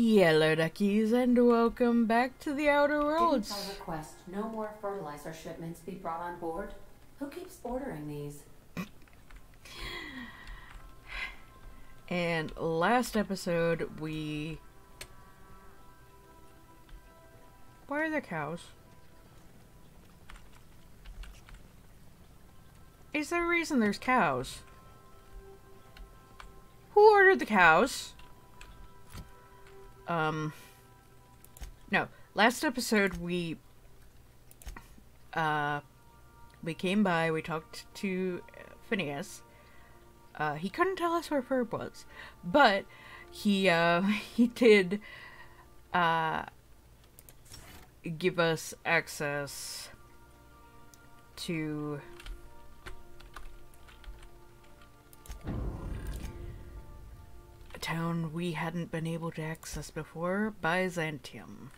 Hello, duckies, and welcome back to the Outer Didn't Worlds. I request no more fertilizer shipments be brought on board? Who keeps ordering these? And last episode, we... Why are there cows? Is there a reason there's cows? Who ordered the cows? No. Last episode, we came by, we talked to Phineas. He couldn't tell us where Ferb was, but he did, give us access to a town we hadn't been able to access before, Byzantium.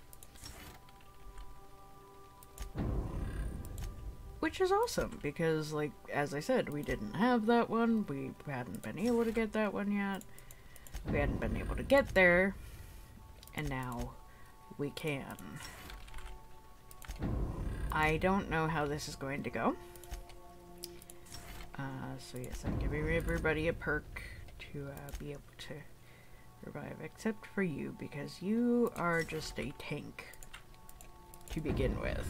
Which is awesome, because, like, as I said, we didn't have that one, we hadn't been able to get that one yet, we hadn't been able to get there, and now we can. I don't know how this is going to go. So yes, I'm giving everybody a perk to be able to revive, except for you, because you are just a tank to begin with.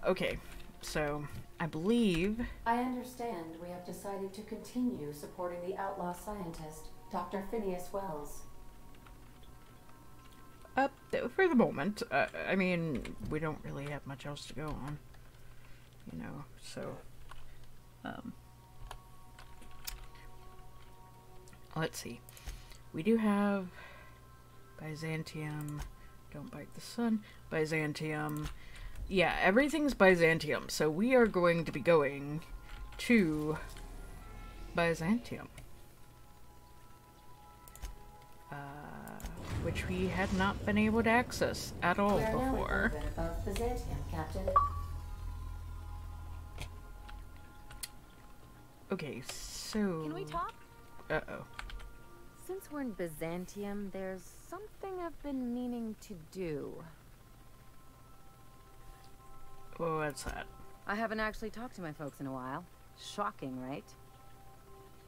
Okay, so I believe... I understand we have decided to continue supporting the outlaw scientist, Dr. Phineas Wells. For the moment, I mean, we don't really have much else to go on, you know, so, let's see. We do have Byzantium, don't bite the sun, Byzantium, yeah, everything's Byzantium, so we are going to be going to Byzantium. Which we had not been able to access at all before. We are now in orbit above Byzantium, Captain. Okay, so... Can we talk? Uh-oh. Since we're in Byzantium, there's something I've been meaning to do. Well, what's that? I haven't actually talked to my folks in a while. Shocking, right?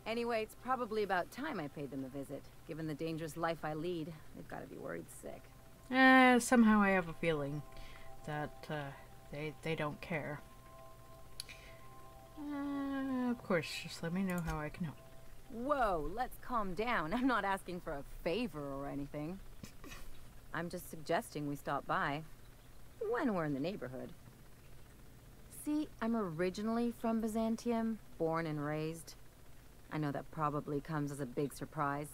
Anyway, it's probably about time I paid them a visit. Given the dangerous life I lead, they've got to be worried sick. Somehow I have a feeling that, they don't care. Of course, just let me know how I can help. Whoa, let's calm down. I'm not asking for a favor or anything. I'm just suggesting we stop by. When we're in the neighborhood. See, I'm originally from Byzantium, born and raised. I know that probably comes as a big surprise.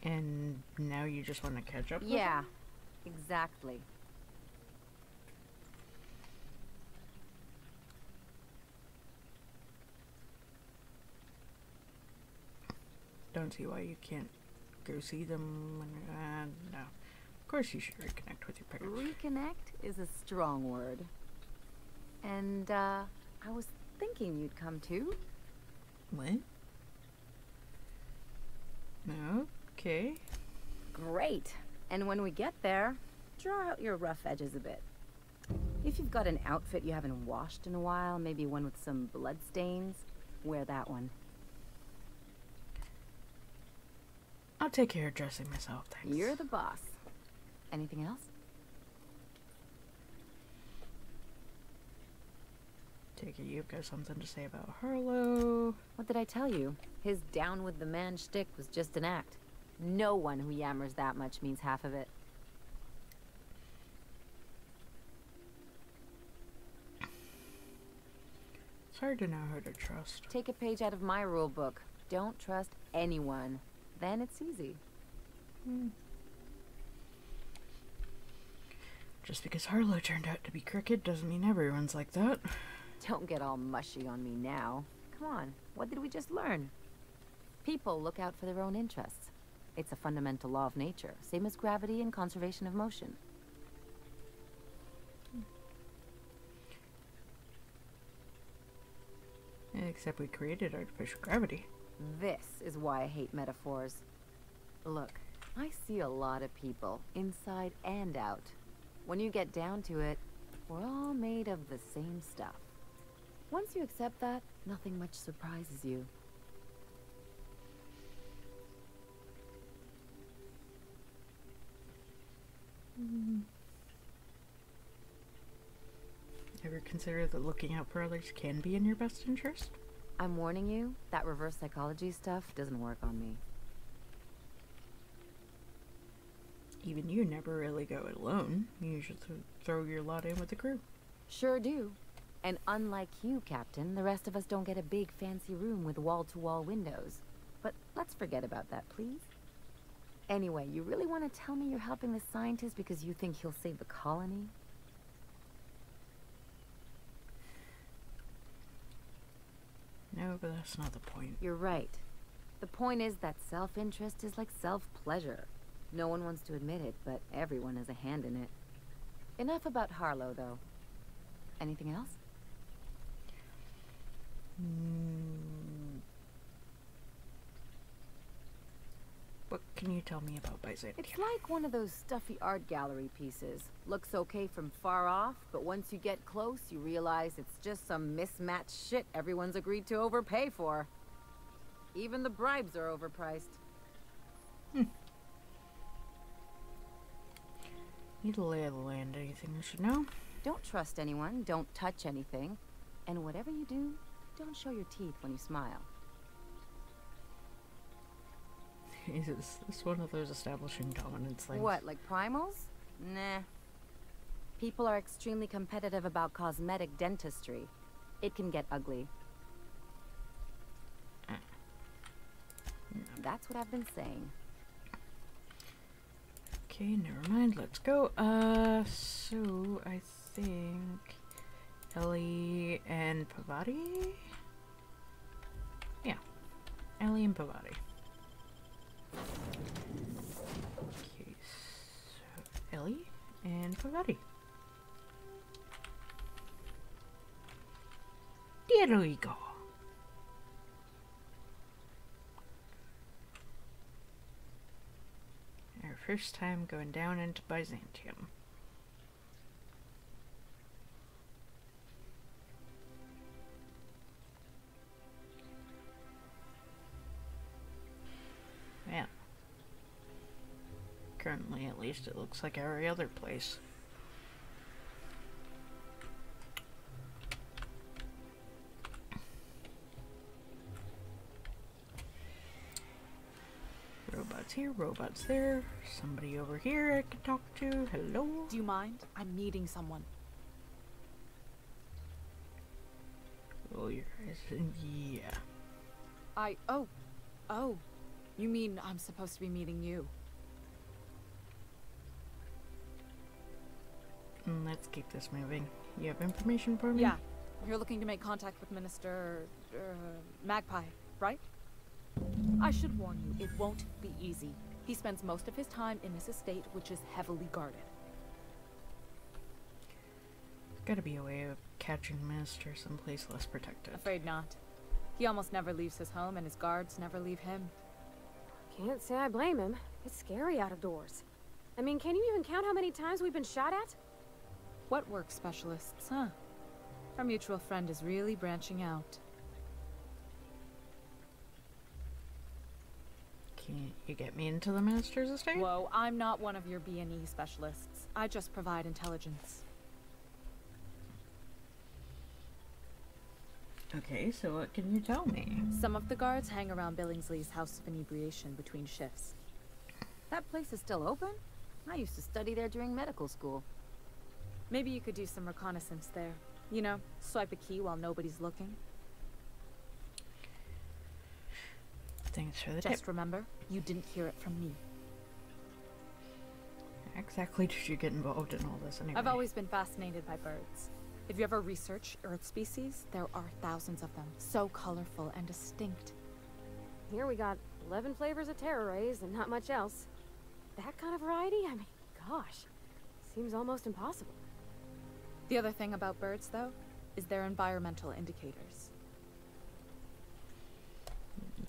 And now you just want to catch up with Yeah, them? exactly. Don't see why you can't go see them when no. Of course you should reconnect with your parents. Reconnect is a strong word. And, I was thinking you'd come too. What? Okay. Great. And when we get there, draw out your rough edges a bit. If you've got an outfit you haven't washed in a while, maybe one with some blood stains, wear that one. I'll take care of dressing myself, thanks. You're the boss. Anything else? Take it you've got something to say about Harlow. What did I tell you? His down with the man shtick was just an act. No one who yammers that much means half of it. It's hard to know who to trust. Take a page out of my rule book. Don't trust anyone. Then it's easy. Just because Harlow turned out to be crooked doesn't mean everyone's like that. Don't get all mushy on me now. Come on, what did we just learn? People look out for their own interests. It's a fundamental law of nature, same as gravity and conservation of motion. Except we created artificial gravity. This is why I hate metaphors. Look, I see a lot of people, inside and out. When you get down to it, we're all made of the same stuff. Once you accept that, nothing much surprises you. Ever consider that looking out for others can be in your best interest? I'm warning you, that reverse psychology stuff doesn't work on me. Even you never really go it alone. You usually throw your lot in with the crew. Sure do. And unlike you, Captain, the rest of us don't get a big fancy room with wall-to-wall windows. But let's forget about that, please. Anyway, you really want to tell me you're helping the scientist because you think he'll save the colony? No, but that's not the point. You're right. The point is that self-interest is like self-pleasure. No one wants to admit it, but everyone has a hand in it. Enough about Harlow, though. Anything else? What can you tell me about Byzantium? It's like one of those stuffy art gallery pieces. Looks okay from far off, but once you get close, you realize it's just some mismatched shit everyone's agreed to overpay for. Even the bribes are overpriced. Need a lay of the land. Anything I should know? Don't trust anyone, don't touch anything. And whatever you do, don't show your teeth when you smile. Is this one of those establishing dominance things? What, like primals? Nah. People are extremely competitive about cosmetic dentistry. It can get ugly. That's what I've been saying. Okay, never mind. Let's go. So I think Ellie and Pavati? Yeah. Ellie and Pavati. Okay, so Ellie and Pavati. There we go. Our first time going down into Byzantium. Man. Currently, at least, it looks like every other place. Robots here, robots there. Somebody over here I could talk to. Hello? Do you mind? I'm meeting someone. Oh, yeah. Oh. You mean I'm supposed to be meeting you? Let's keep this moving. You have information for me? Yeah. You're looking to make contact with Minister... Magpie, right? I should warn you, it won't be easy. He spends most of his time in this estate, which is heavily guarded. Gotta be a way of catching Minister someplace less protected. Afraid not. He almost never leaves his home, and his guards never leave him. Can't say I blame him. It's scary out of doors. I mean, can you even count how many times we've been shot at? What work specialists, huh? Our mutual friend is really branching out. Can you get me into the Minister's estate? Whoa, I'm not one of your B&E specialists. I just provide intelligence. Okay, so what can you tell me? Some of the guards hang around Billingsley's House of Inebriation between shifts. That place is still open? I used to study there during medical school. Maybe you could do some reconnaissance there. You know, swipe a key while nobody's looking. Thanks for the Just tip. remember, you didn't hear it from me. How exactly did you get involved in all this anyway? I've always been fascinated by birds. If you ever research Earth species, there are thousands of them. So colorful and distinct. Here we got 11 flavors of terror rays and not much else. That kind of variety? I mean, gosh. Seems almost impossible. The other thing about birds, though, is their environmental indicators.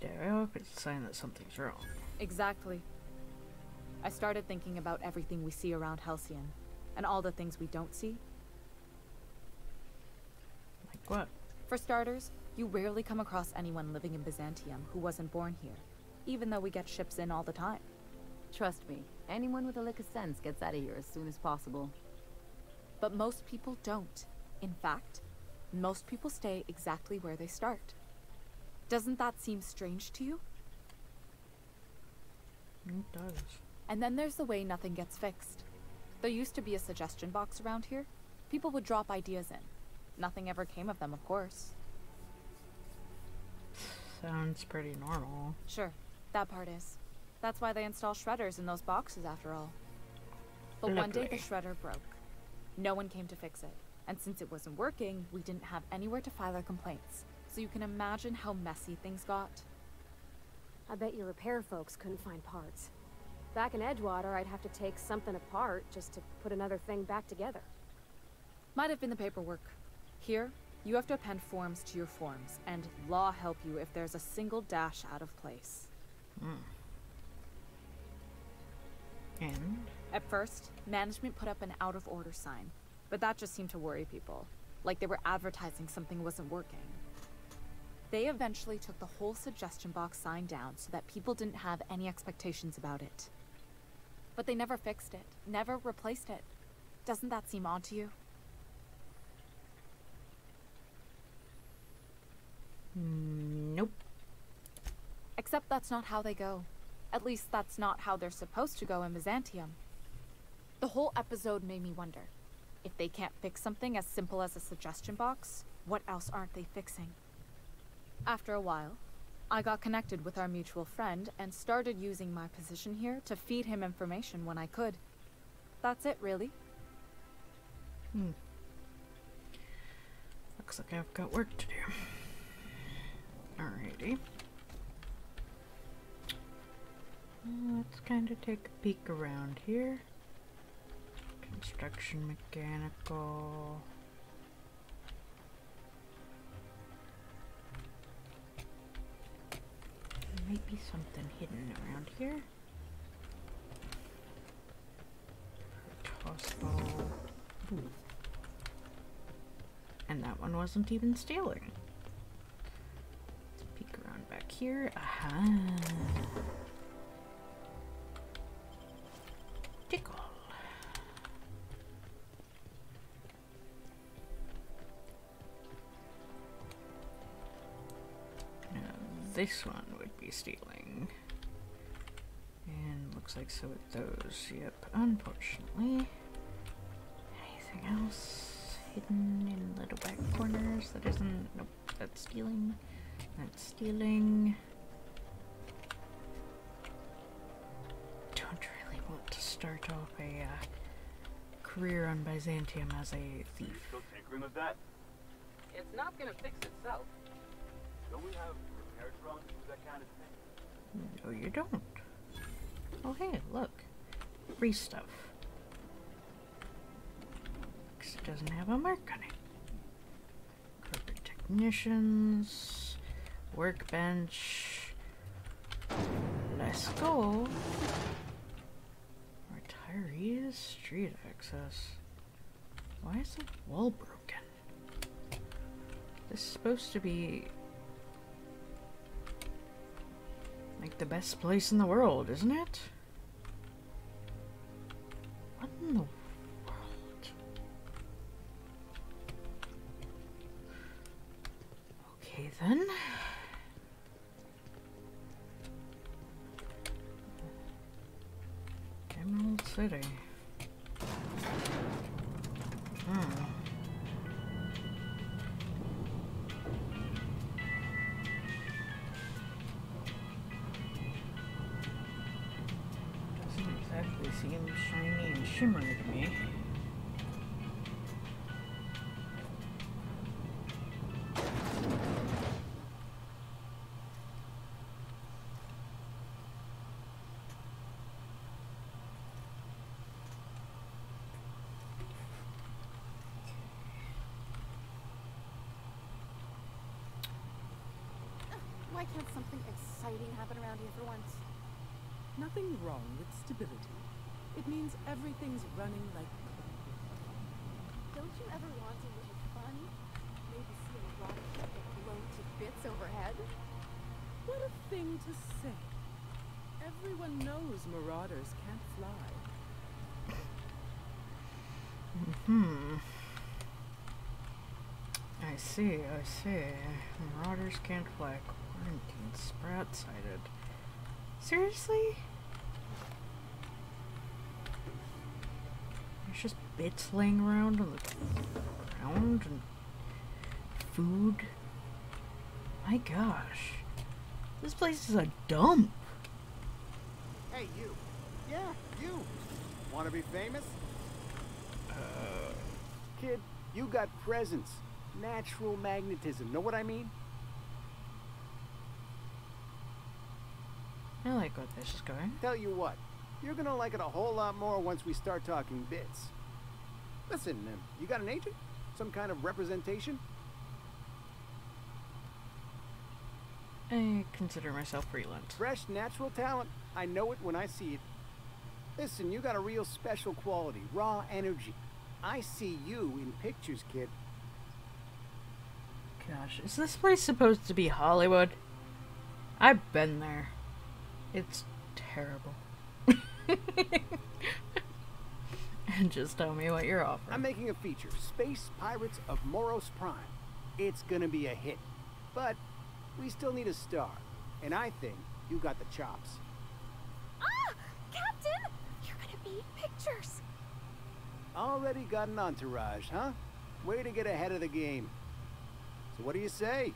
Yeah, I hope it's a sign that something's wrong. Exactly. I started thinking about everything we see around Halcyon, and all the things we don't see. Like what? For starters, you rarely come across anyone living in Byzantium who wasn't born here, even though we get ships in all the time. Trust me, anyone with a lick of sense gets out of here as soon as possible. But most people don't. In fact, most people stay exactly where they start. Doesn't that seem strange to you? It does. And then there's the way nothing gets fixed. There used to be a suggestion box around here. People would drop ideas in. Nothing ever came of them, of course. Sounds pretty normal. Sure, that part is. That's why they install shredders in those boxes after all. But one day the Lovely. shredder broke. No one came to fix it. And since it wasn't working, we didn't have anywhere to file our complaints. So you can imagine how messy things got. I bet your repair folks couldn't find parts. Back in Edgewater, I'd have to take something apart just to put another thing back together. Might have been the paperwork. Here, you have to append forms to your forms, and law help you if there's a single dash out of place. And? At first, management put up an out-of-order sign, but that just seemed to worry people, like they were advertising something wasn't working. They eventually took the whole suggestion box sign down so that people didn't have any expectations about it. But they never fixed it, never replaced it. Doesn't that seem odd to you? Nope. Except that's not how they go. At least that's not how they're supposed to go in Byzantium. The whole episode made me wonder, if they can't fix something as simple as a suggestion box, what else aren't they fixing? After a while, I got connected with our mutual friend and started using my position here to feed him information when I could. That's it, really. Looks like I've got work to do. Alrighty. Let's kind of take a peek around here. Construction mechanical. There might be something hidden around here. Tossball. Ooh. And that one wasn't even stealing. Let's peek around back here. Aha! Tickle. Now this one would be stealing. And looks like so with those. Yep, unfortunately. Anything else hidden in little back corners that isn't? Nope, that's stealing. That's stealing. Don't really want to start off a career on Byzantium as a thief. Still tinkering with that? It's not gonna fix itself. Don't we have repair drones for that kind of thing? No, you don't. Oh, hey, look. Free stuff. Looks it doesn't have a mark on it. Corporate technicians. Workbench. Let's go. Retirees. Street access. Why is the wall broken? This is supposed to be like the best place in the world, isn't it? What in the world? Okay then. Emerald City. Doesn't exactly seem shiny and shimmery to me. Why Why can't something exciting happen around here for once? Nothing wrong with stability. It means everything's running like Don't you ever want a little fun? Maybe see a rocket ship get blown to bits overhead? what a thing to say. Everyone knows marauders can't fly. I see. Marauders can't fly. Quarantine sprat sighted. Seriously? There's just bits laying around on the ground and food. My gosh. This place is a dump. Hey, you. Yeah, you. Want to be famous? Kid, you got presence. Natural magnetism. Know what I mean? I like what this is going. Tell you what. You're gonna like it a whole lot more once we start talking bits. Listen, you got an agent? Some kind of representation? I consider myself freelance. Fresh, natural talent. I know it when I see it. Listen, you got a real special quality. Raw energy. I see you in pictures, kid. Gosh, is this place supposed to be Hollywood? I've been there. It's terrible. And just tell me what you're offering. I'm making a feature, Space Pirates of Moros Prime. It's gonna be a hit. But we still need a star. And I think you got the chops. Ah! Captain! You're gonna be in pictures! Already got an entourage, huh? Way to get ahead of the game. So what do you say?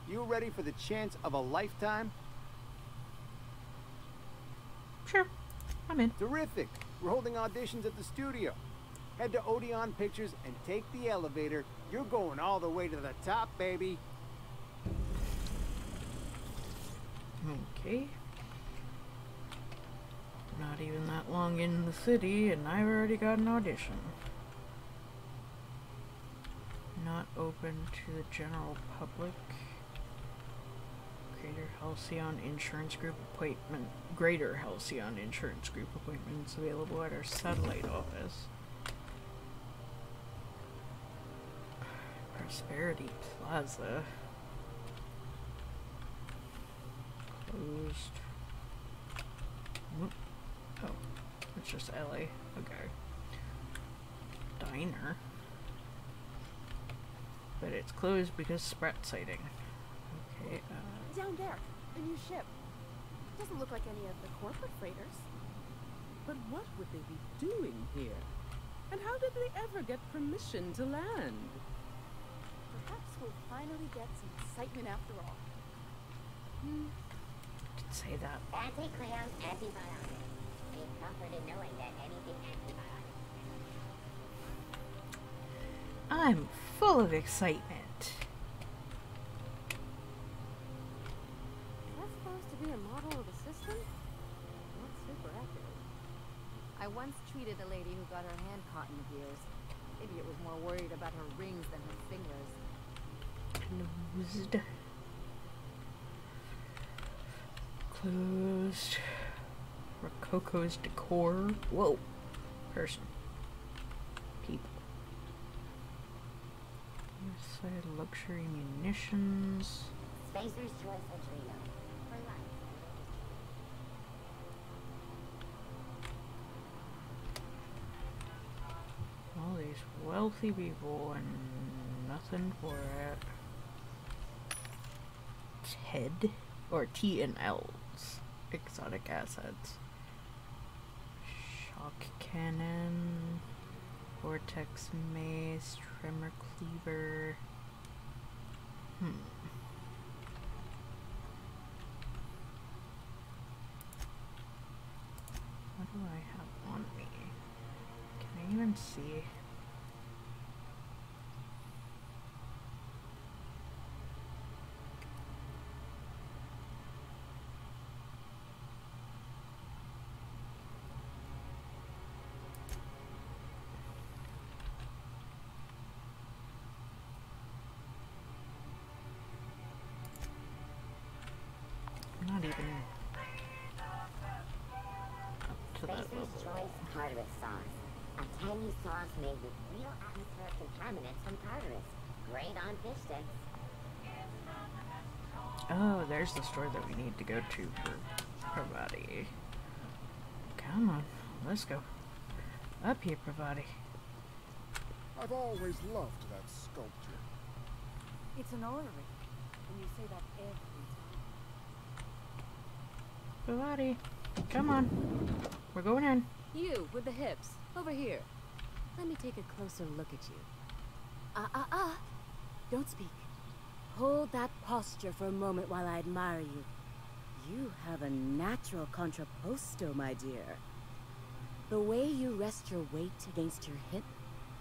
You ready for the chance of a lifetime? Sure, I'm in. Terrific. We're holding auditions at the studio. Head to Odeon Pictures and take the elevator. You're going all the way to the top, baby. Okay. Not even that long in the city, and I've already got an audition. Not open to the general public. Greater Halcyon Insurance Group appointment. Greater Halcyon Insurance Group appointments available at our satellite office. Prosperity Plaza. Closed. Whoop. Oh, it's just LA. Okay. Diner. But it's closed because sprat sighting. Okay, Down there, the new ship. Doesn't look like any of the corporate freighters. But what would they be doing here? And how did they ever get permission to land? Perhaps we'll finally get some excitement after all. did say that. Anti-clown, antibiotic. Take comfort in knowing that anything antibiotic. I'm full of excitement. Is that supposed to be a model of the system? Not super accurate. I once treated a lady who got her hand caught in the gears. Idiot was more worried about her rings than her fingers. Closed. Closed. Rococo's decor. Whoa. Person. People. Side luxury munitions. Spacer's Choice Adreno. For life. All these wealthy people and nothing for it. TED or T and L's exotic assets. Shock cannon, vortex mace, tremor cleaver. What do I have on me? Can I even see? to that Spacer's level. Choice Tartarus sauce. A tangy sauce made with real atmospheric contaminants from Tartarus. Great on fish sticks. Oh, there's the store that we need to go to for Pravati. Come on, let's go. Up here, Pravati. I've always loved that sculpture. It's an orrery. And you say that every time. Pravati, come on. We're going in. You, with the hips. Over here. Let me take a closer look at you. Don't speak. Hold that posture for a moment while I admire you. You have a natural contrapposto, my dear. The way you rest your weight against your hip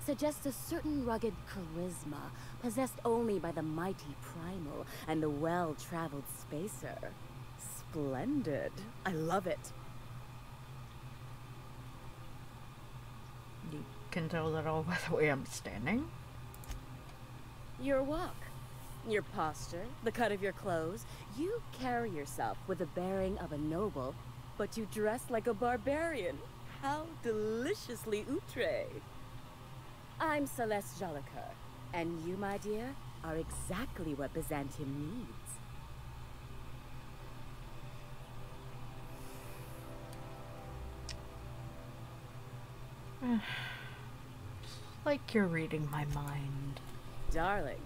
suggests a certain rugged charisma possessed only by the mighty primal and the well-traveled spacer. Splendid. I love it. You can tell that all by the way I'm standing. Your walk, your posture, the cut of your clothes. You carry yourself with the bearing of a noble, but you dress like a barbarian. How deliciously outre. I'm Celeste Jolicoeur, and you, my dear, are exactly what Byzantium needs. Like you're reading my mind. Darling,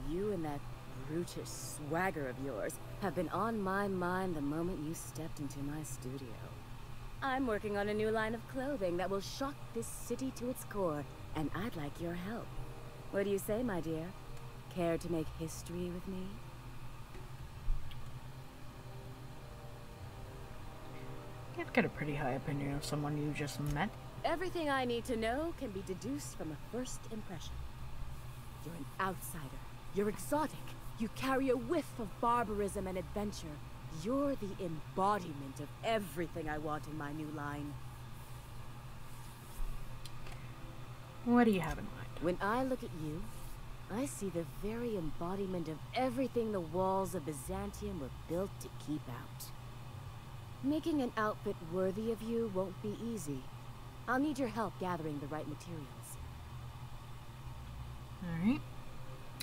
you and that brutish swagger of yours have been on my mind the moment you stepped into my studio. I'm working on a new line of clothing that will shock this city to its core, and I'd like your help. What do you say, my dear? Care to make history with me? You've got a pretty high opinion of someone you just met. Everything I need to know can be deduced from a first impression. You're an outsider. You're exotic. You carry a whiff of barbarism and adventure. You're the embodiment of everything I want in my new line. What do you have in mind? When I look at you, I see the very embodiment of everything the walls of Byzantium were built to keep out. Making an outfit worthy of you won't be easy. I'll need your help gathering the right materials. Alright.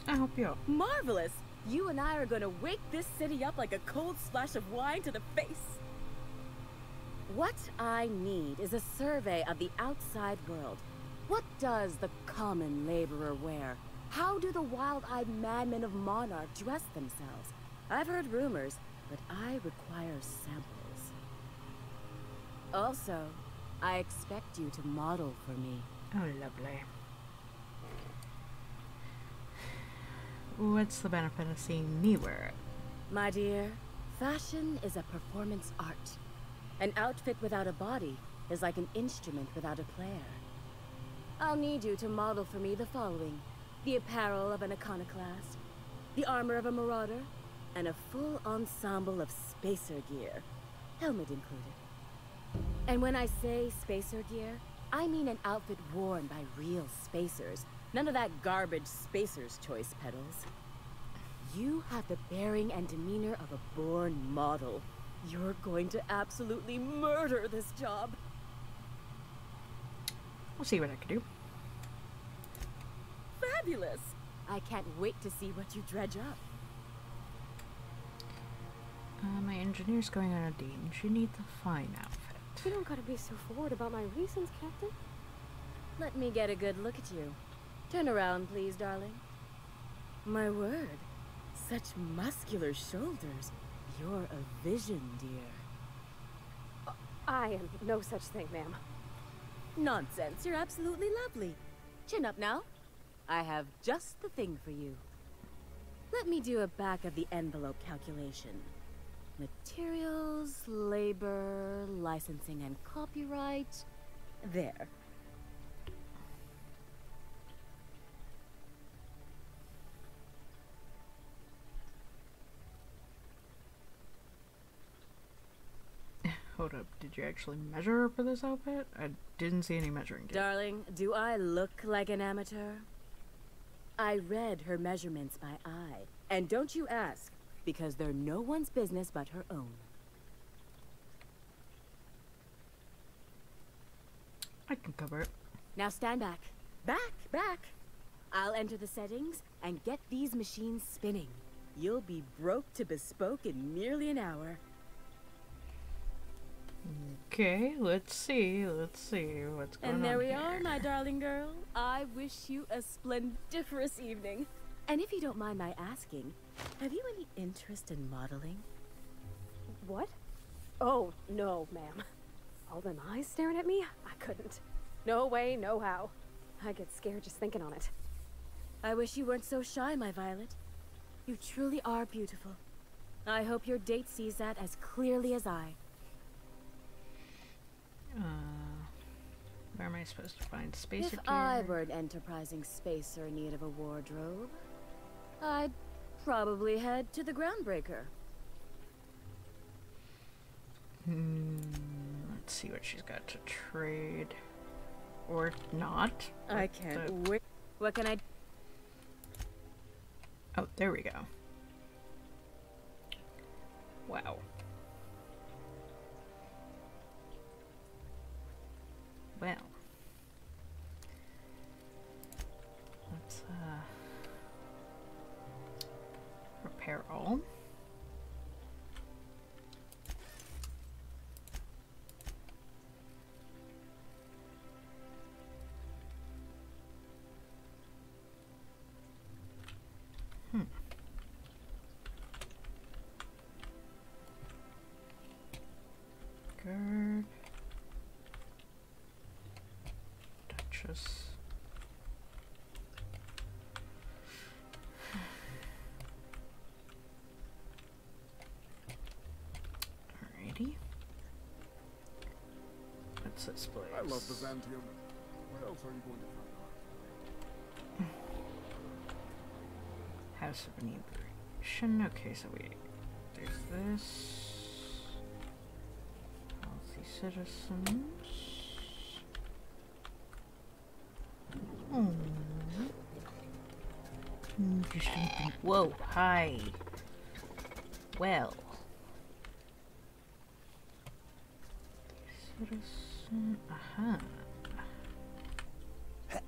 I'll help you out. Marvelous! You and I are gonna wake this city up like a cold splash of wine to the face. What I need is a survey of the outside world. What does the common laborer wear? How do the wild-eyed madmen of Monarch dress themselves? I've heard rumors, but I require samples. Also, I expect you to model for me. Oh, lovely. What's the benefit of seeing me wear it? My dear, fashion is a performance art. An outfit without a body is like an instrument without a player. I'll need you to model for me the following: the apparel of an iconoclast, the armor of a marauder, and a full ensemble of spacer gear, helmet included. And when I say spacer gear, I mean an outfit worn by real spacers. None of that garbage spacer's choice pedals. You have the bearing and demeanor of a born model. You're going to absolutely murder this job. We'll see what I can do. Fabulous! I can't wait to see what you dredge up. My engineer's going on a date and she needs a fine outfit. You don't gotta be so forward about my reasons, Captain. Let me get a good look at you. Turn around, please, darling. My word, such muscular shoulders. You're a vision, dear. I am no such thing, ma'am. Nonsense, you're absolutely lovely. Chin up now. I have just the thing for you. Let me do a back-of-the-envelope calculation. Materials, labor, licensing and copyright. There. Hold up, did you actually measure her for this outfit? I didn't see any measuring tape. Darling, do I look like an amateur? I read her measurements by eye. And don't you ask, because they're no one's business but her own. I can cover it. Now stand back. Back! I'll enter the settings and get these machines spinning. You'll be broke to bespoke in merely an hour. Okay, let's see what's going on. And there we here. are, my darling girl. I wish you a splendiferous evening. And if you don't mind my asking, have you any interest in modeling? What? Oh, no, ma'am. All them eyes staring at me? I couldn't. No way, no how. I get scared just thinking on it. I wish you weren't so shy, my Violet. You truly are beautiful. I hope your date sees that as clearly as I. Where am I supposed to find spacer If gear? I were an enterprising spacer in need of a wardrobe, I'd probably head to the Groundbreaker. Let's see what she's got to trade. Or not. I can't wait. What can I... Oh, there we go. Wow. Well. Let's, repair all. Guard. Duchess. Alrighty. What's this place? I love Byzantium. What else are you going to find out? House of Inebriation. Okay, so there's this. Healthy citizens. Oh. Interesting. Whoa, hi. Well. Citizen. Aha.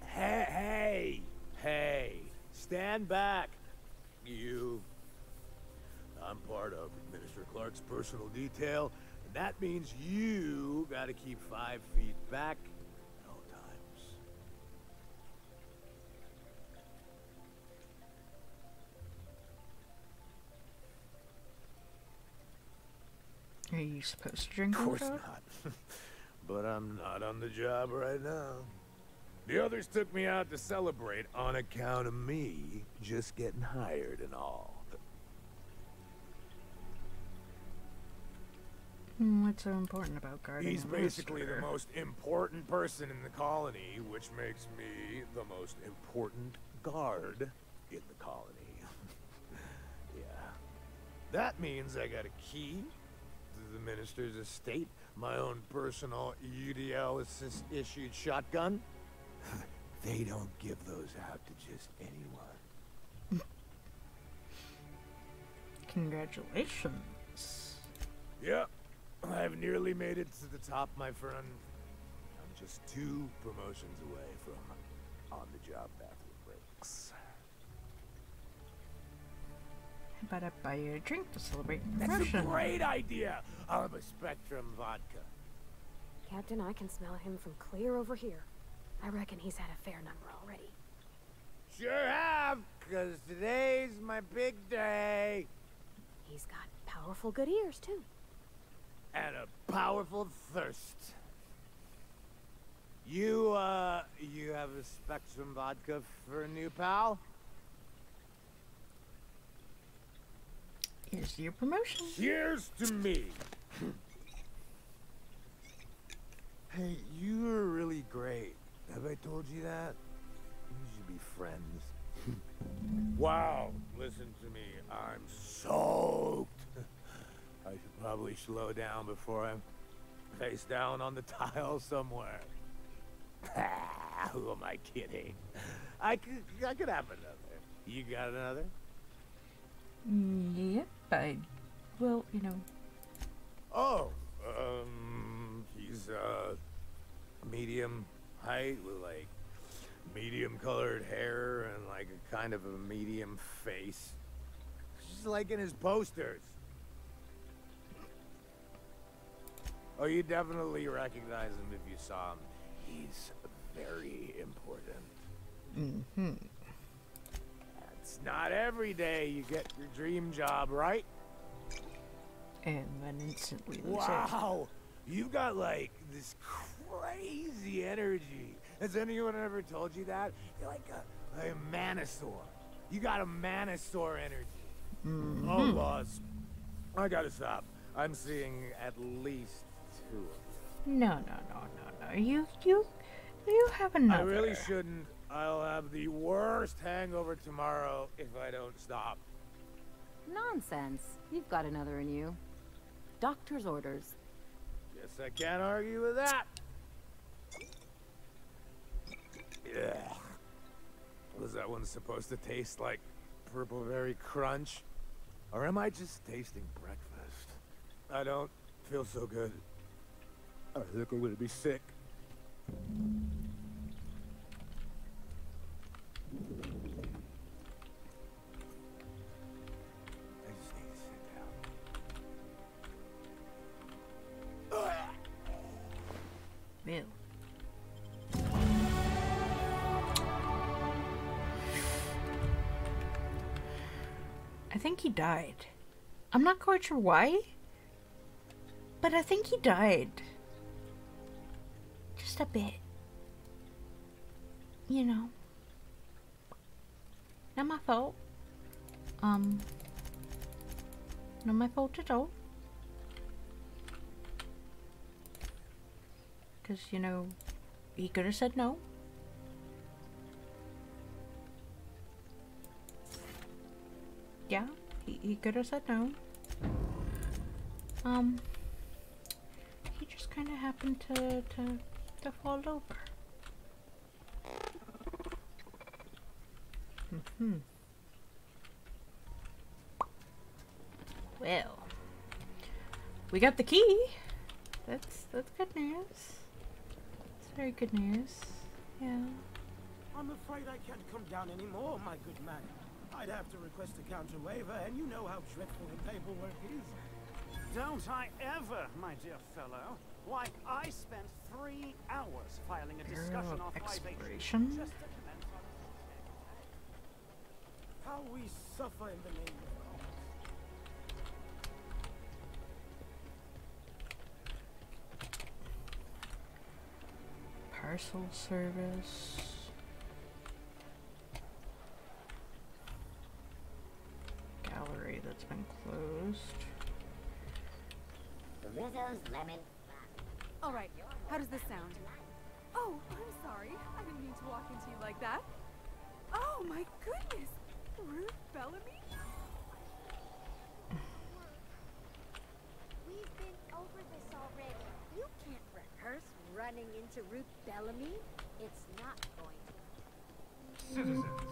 Hey. Stand back. You. I'm part of Minister Clark's personal detail, and that means you gotta keep 5 feet back at all times. Are you supposed to drink Of course water? not. But I'm not on the job right now. The others took me out to celebrate on account of me just getting hired and all. What's so important about guarding He's a basically minister? the most important person in the colony, which makes me the most important guard in the colony. Yeah. That means I got a key to the minister's estate, my own personal UDL issued shotgun. They don't give those out to just anyone. Congratulations. Yep. I've nearly made it to the top, my friend. I'm just 2 promotions away from on-the-job bathroom breaks. How about I buy you a drink to celebrate your That's promotion? a great idea! I'll have a Spectrum vodka. Captain, I can smell him from clear over here. I reckon he's had a fair number already. Sure have, 'cause today's my big day. He's got powerful good ears, too. And a powerful thirst. You have a Spectrum vodka for a new pal? Here's your promotion. Cheers to me. Hey, you are really great. Have I told you that? We should be friends. Wow, listen to me. I'm soaked. I should probably slow down before I'm face down on the tile somewhere. Who am I kidding? I could have another. You got another? Yep, well, you know. Oh, he's, medium height with like medium colored hair and like a kind of a medium face. Just like in his posters. Oh, you definitely recognize him if you saw him. He's very important. Mm-hmm. It's not every day you get your dream job, right? And then instantly lose it. Wow! You got like this crazy energy. Has anyone ever told you that? You're like a manosaur. You got a manosaur energy. Mm-hmm. Oh, boss. I gotta stop. I'm seeing at least 2 of you. No. You have another. I really shouldn't. I'll have the worst hangover tomorrow if I don't stop. Nonsense. You've got another in you. Doctor's orders. Guess I can't argue with that. Yeah. Was that one supposed to taste like Purple Berry Crunch? Or am I just tasting breakfast? I don't feel so good. I think I'm gonna be sick. I just need to sit down. Ew. I think he died. I'm not quite sure why, but I think he died. Just a bit. You know. Not my fault. Not my fault at all. Because, you know, he could have said no. Yeah, he could have said no. He just kind of happened to fall over. Well, we got the key. That's good news. It's very good news. Yeah. I'm afraid I can't come down anymore, my good man. I'd have to request a counter waiver, and you know how dreadful the paperwork is. Don't I ever, my dear fellow? Why, I spent 3 hours filing a discussion authorization just to commence on how we suffer in the name of Parcel service. Gallery that's been closed. Rizzo's lemon. All right, how does this sound? Oh, I'm sorry. I didn't mean to walk into you like that. Oh my goodness! Ruth Bellamy? We've been over this already. You can't rehearse running into Ruth Bellamy. It's not going to. Citizens,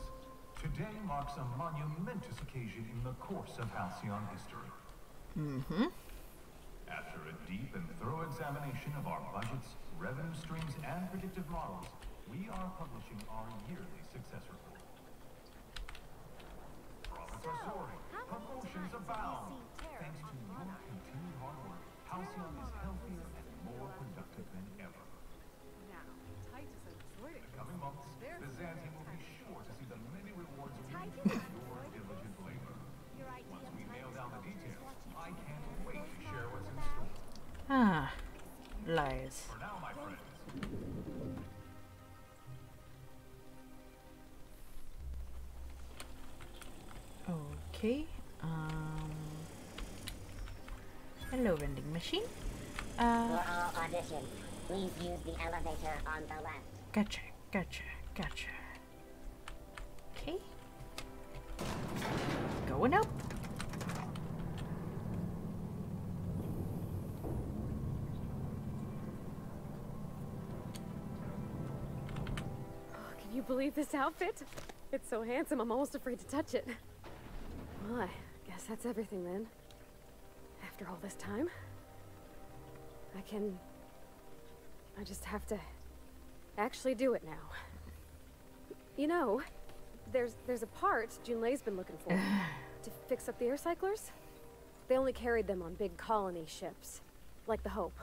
today marks a monumentous occasion in the course of Halcyon history. Mm-hmm. After a deep and thorough examination of our budgets, revenue streams, and predictive models, we are publishing our yearly success report. Profits are soaring, promotions abound. Thanks to your continued hard work, Halcyon is healthier and more productive than ever. Now, Titus and In the coming months, Byzantium will be sure to see the many rewards we Titus for your diligent labor. Once we nail down the details, I can't wait to share what's in store. Ah, lies. For now, my friends. Okay. Hello, vending machine. For all auditions, please use the elevator on the left. Gotcha. Okay. Going up. Oh, can you believe this outfit? It's so handsome, I'm almost afraid to touch it. Well, I guess that's everything then. After all this time, I just have to actually do it now. You know, there's a part Junlei's been looking for to fix up the air cyclers. They only carried them on big colony ships, like the Hope.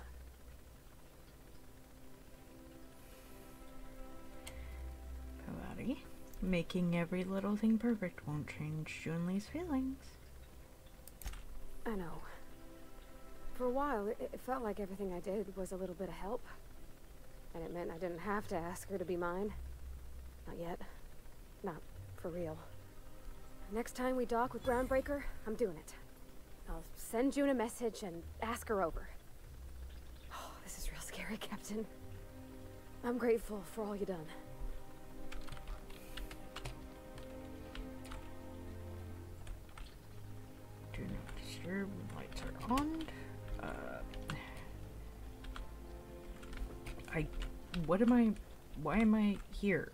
Alrighty. Making every little thing perfect won't change Junlei's feelings. I know. For a while, it felt like everything I did was a little bit of help. And it meant I didn't have to ask her to be mine. Not yet. Not for real. Next time we dock with Groundbreaker, I'm doing it. I'll send June a message and ask her over. Oh, this is real scary, Captain. I'm grateful for all you've done. Do not disturb. Lights are on. What am I? Why am I here?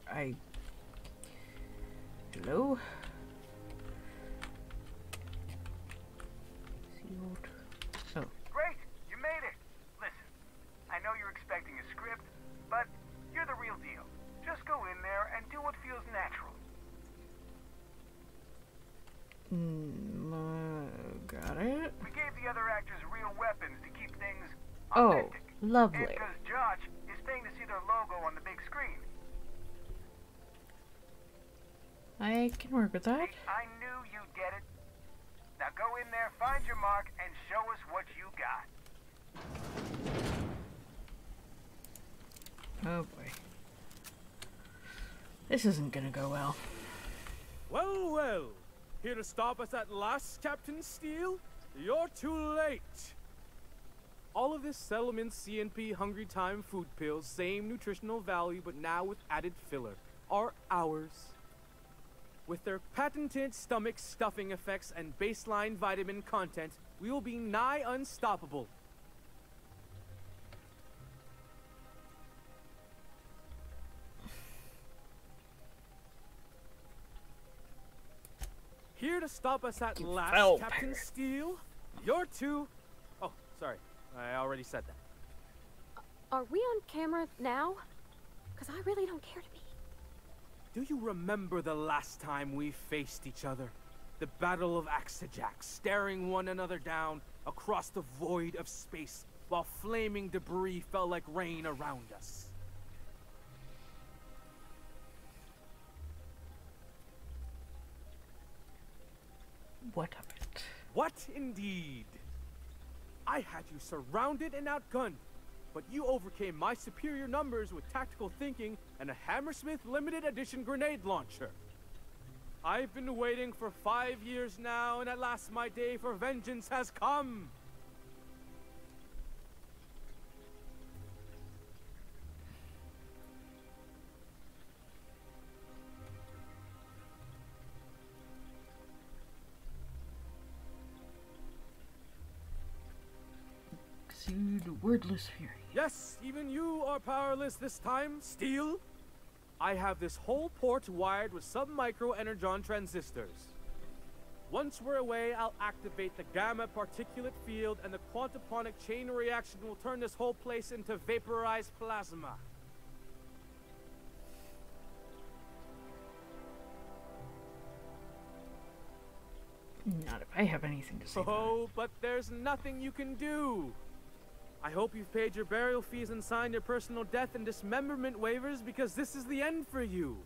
Hello? Sealed. Oh. Great! You made it! Listen, I know you're expecting a script, but you're the real deal. Just go in there and do what feels natural. Got it. We gave the other actors real weapons to keep things Oh, authentic. lovely. And because Josh is paying to see their logo on the big screen. I can work with that. See, I knew you'd get it. Now go in there, find your mark, and show us what you got. Oh boy. This isn't gonna go well. Well, well. Here to stop us at last, Captain Steele? You're too late. All of this settlement CNP Hungry Time food pills, same nutritional value, but now with added filler, are ours. With their patented stomach stuffing effects and baseline vitamin content, we will be nigh unstoppable. Here to stop us at last, Captain Steele. You're too... Oh, sorry. I already said that. Are we on camera now? Because I really don't care to be. Do you remember the last time we faced each other? The Battle of Axejack, staring one another down across the void of space while flaming debris fell like rain around us. What of it? What indeed? I had you surrounded and outgunned, but you overcame my superior numbers with tactical thinking and a Hammersmith limited edition grenade launcher. I've been waiting for 5 years now, and at last my day for vengeance has come. Exude wordless fury. Yes, even you are powerless this time, Steele. I have this whole port wired with sub-micro energon transistors. Once we're away, I'll activate the gamma particulate field, and the quantaponic chain reaction will turn this whole place into vaporized plasma. Not if I have anything to say. Oh, but there's nothing you can do. I hope you've paid your burial fees and signed your personal death and dismemberment waivers, because this is the end for you.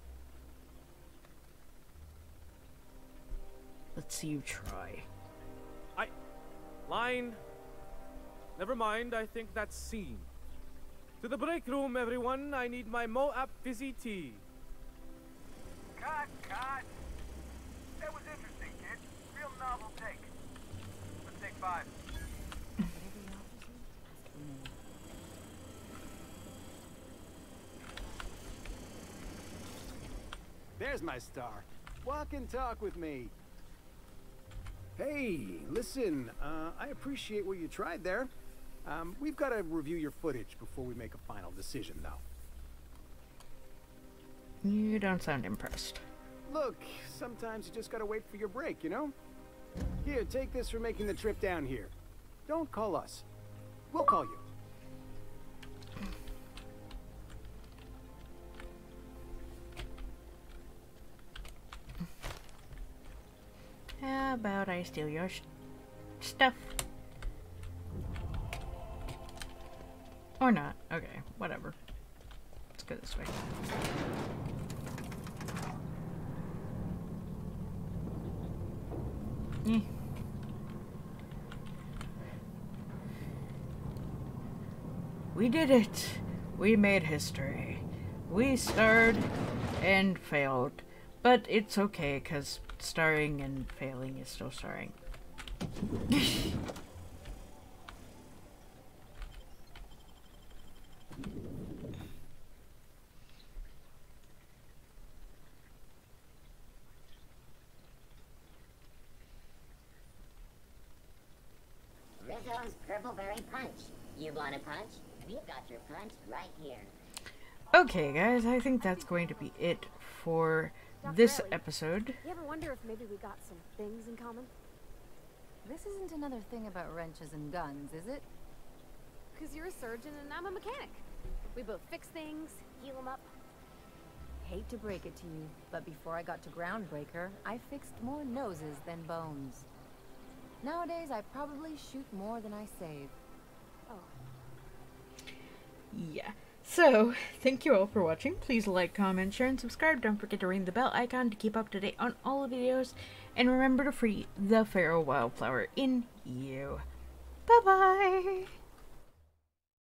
Let's see you try. Line. Never mind, I think that's scene. To the break room, everyone. I need my Moab fizzy tea. Cut! That was interesting, kid. Real novel take. Let's take 5. There's my star. Walk and talk with me. Hey, listen, I appreciate what you tried there. We've got to review your footage before we make a final decision, though. You don't sound impressed. Look, sometimes you just gotta wait for your break, you know? Here, take this for making the trip down here. Don't call us. We'll call you. about I steal your stuff? Or not. Okay, whatever. Let's go this way. Eh. We did it! We made history. We starred and failed. But it's okay, because starring and failing is still starring. Rizzo's Purple Berry Punch. You want a punch? We've got your punch right here. Okay, guys, I think that's going to be it for this episode. You ever wonder if maybe we got some things in common? This isn't another thing about wrenches and guns, is it? Because you're a surgeon and I'm a mechanic. We both fix things, heal them up. Hate to break it to you, but before I got to Groundbreaker, I fixed more noses than bones. Nowadays, I probably shoot more than I save. Oh. Yeah. So, thank you all for watching. Please like, comment, share, and subscribe. Don't forget to ring the bell icon to keep up to date on all the videos. And remember to free the feral wildflower in you. Bye-bye!